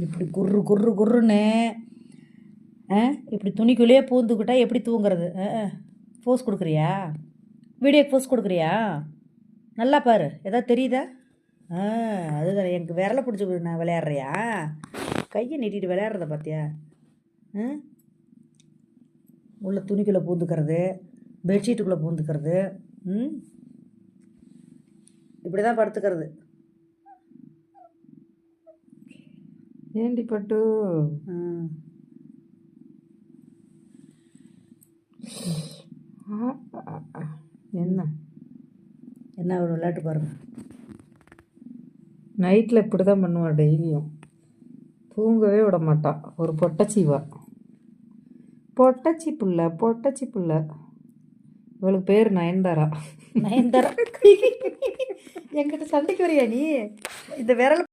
இப்படி குர்ரு குர்ரு குர்ருன்னு இப்படி துணிக்குள்ளேயே பூந்துக்கிட்டா எப்படி தூங்குறது? போஸ் கொடுக்குறியா? வீடியோக்கு போஸ் கொடுக்குறியா? நல்லா பாரு, எதாவது தெரியுதா? அதுதான் எனக்கு விரலை பிடிச்சி நான் விளையாடுறியா? கையை நீட்டிட்டு விளையாடுறத பார்த்தியா? உள்ள துணிக்குள்ளே பூந்துக்கிறது, பெட்ஷீட்டுக்குள்ளே பூந்துக்கிறது, இப்படி தான் படுத்துக்கிறது. ஏண்டி பட்டு என்ன என்ன ஒரு விளையாட்டு பாருங்க. நைட்டில் இப்படி தான் பண்ணுவாள் டெய்லியும். தூங்கவே விட மாட்டா. ஒரு பொட்டச்சிவா, பொட்டச்சி புள்ள, பொட்டச்சி புள்ள. இவளுக்கு பேர் நயன்தாரா. நயன்தாரா என்கிட்ட சண்டைக்கு வரியா நீ? இந்த விரல்